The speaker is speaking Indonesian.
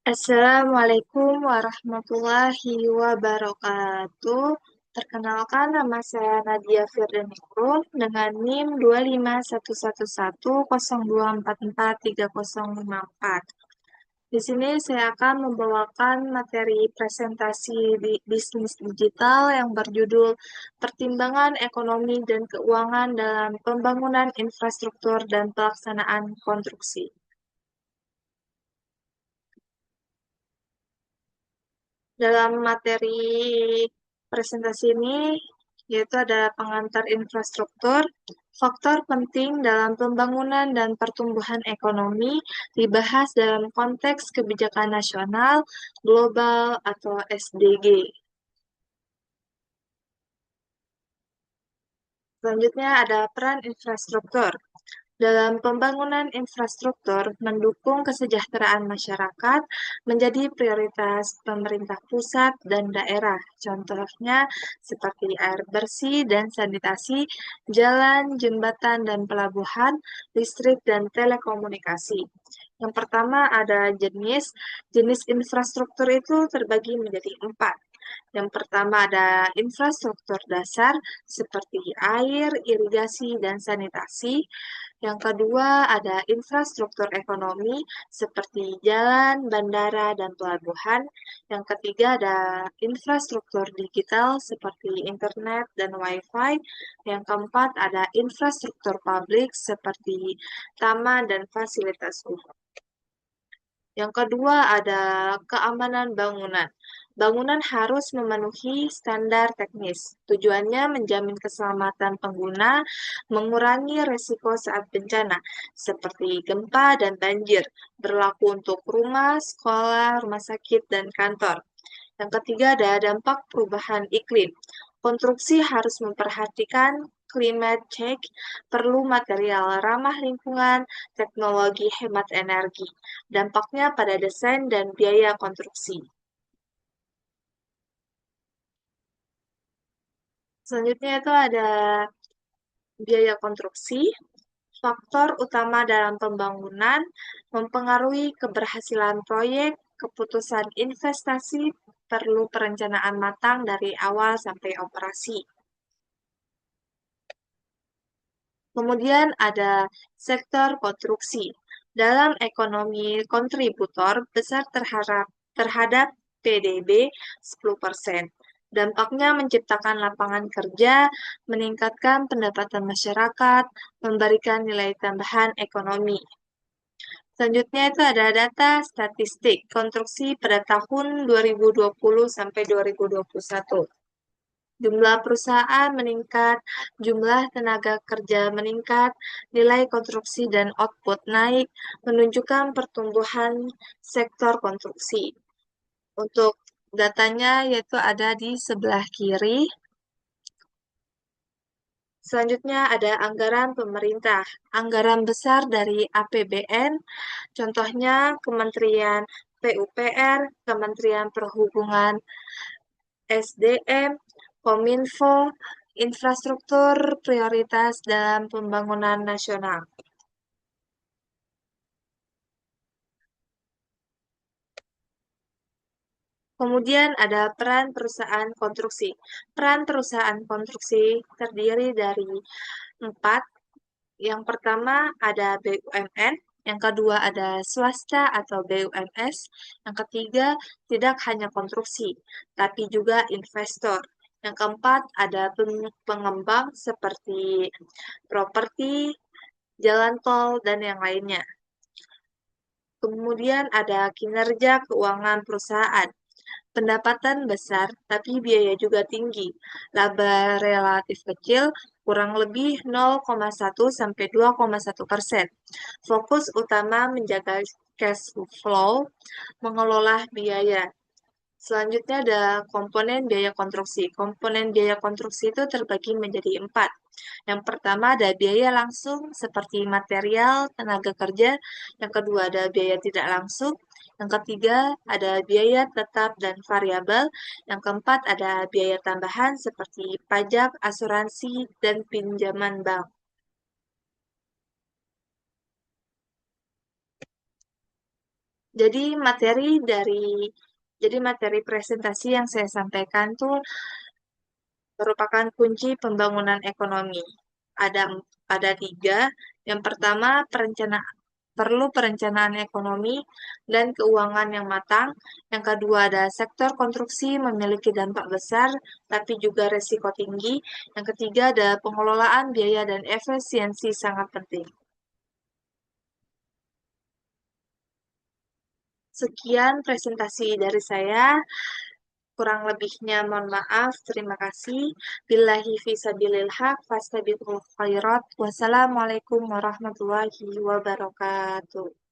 Assalamualaikum warahmatullahi wabarakatuh. Perkenalkan, nama saya Nadia Firdaningrum dengan NIM 2511102443054. Di sini saya akan membawakan materi presentasi di bisnis digital yang berjudul Pertimbangan Ekonomi dan Keuangan dalam Pembangunan Infrastruktur dan Pelaksanaan Konstruksi. Dalam materi presentasi ini, yaitu ada pengantar infrastruktur, faktor penting dalam pembangunan dan pertumbuhan ekonomi dibahas dalam konteks kebijakan nasional, global, atau SDG. Selanjutnya ada peran infrastruktur. Dalam pembangunan infrastruktur, mendukung kesejahteraan masyarakat menjadi prioritas pemerintah pusat dan daerah. Contohnya seperti air bersih dan sanitasi, jalan, jembatan dan pelabuhan, listrik dan telekomunikasi. Yang pertama ada jenis infrastruktur itu terbagi menjadi 4. Yang pertama ada infrastruktur dasar seperti air, irigasi, dan sanitasi. Yang kedua ada infrastruktur ekonomi seperti jalan, bandara, dan pelabuhan. Yang ketiga ada infrastruktur digital seperti internet dan wifi. Yang keempat ada infrastruktur publik seperti taman dan fasilitas umum. Yang kedua ada keamanan bangunan. Bangunan harus memenuhi standar teknis. Tujuannya menjamin keselamatan pengguna, mengurangi risiko saat bencana, seperti gempa dan banjir, berlaku untuk rumah, sekolah, rumah sakit, dan kantor. Yang ketiga ada dampak perubahan iklim. Konstruksi harus memperhatikan climate change, perlu material ramah lingkungan, teknologi hemat energi. Dampaknya pada desain dan biaya konstruksi. Selanjutnya itu ada biaya konstruksi. Faktor utama dalam pembangunan mempengaruhi keberhasilan proyek, keputusan investasi perlu perencanaan matang dari awal sampai operasi. Kemudian ada sektor konstruksi. Dalam ekonomi kontributor besar terhadap PDB 10%. Dampaknya menciptakan lapangan kerja, meningkatkan pendapatan masyarakat, memberikan nilai tambahan ekonomi. Selanjutnya itu ada data statistik konstruksi pada tahun 2020 sampai 2021. Jumlah perusahaan meningkat, jumlah tenaga kerja meningkat, nilai konstruksi dan output naik, menunjukkan pertumbuhan sektor konstruksi. Untuk datanya yaitu ada di sebelah kiri. Selanjutnya ada anggaran pemerintah. Anggaran besar dari APBN, contohnya Kementerian PUPR, Kementerian Perhubungan, SDM, Kominfo, infrastruktur prioritas dalam pembangunan nasional. Kemudian ada peran perusahaan konstruksi. Peran perusahaan konstruksi terdiri dari 4. Yang pertama ada BUMN, yang kedua ada swasta atau BUMS, yang ketiga tidak hanya konstruksi, tapi juga investor. Yang keempat ada pengembang seperti properti, jalan tol, dan yang lainnya. Kemudian ada kinerja keuangan perusahaan. Pendapatan besar, tapi biaya juga tinggi. Laba relatif kecil, kurang lebih 0,1 sampai 2,1%. Fokus utama menjaga cash flow, mengelola biaya. Selanjutnya ada komponen biaya konstruksi. Komponen biaya konstruksi itu terbagi menjadi 4. Yang pertama ada biaya langsung seperti material, tenaga kerja. Yang kedua ada biaya tidak langsung. Yang ketiga ada biaya tetap dan variabel. Yang keempat ada biaya tambahan seperti pajak, asuransi, dan pinjaman bank. Jadi materi dari jadi materi presentasi yang saya sampaikan tuh merupakan kunci pembangunan ekonomi. Ada ada tiga. Yang pertama, perlu perencanaan ekonomi dan keuangan yang matang. Yang kedua, ada sektor konstruksi memiliki dampak besar, tapi juga resiko tinggi. Yang ketiga, ada pengelolaan biaya dan efisiensi sangat penting. Sekian presentasi dari saya. Kurang lebihnya mohon maaf. Terima kasih. Billahi fisabilil haq, fastabiqul khairat. Wassalamualaikum warahmatullahi wabarakatuh.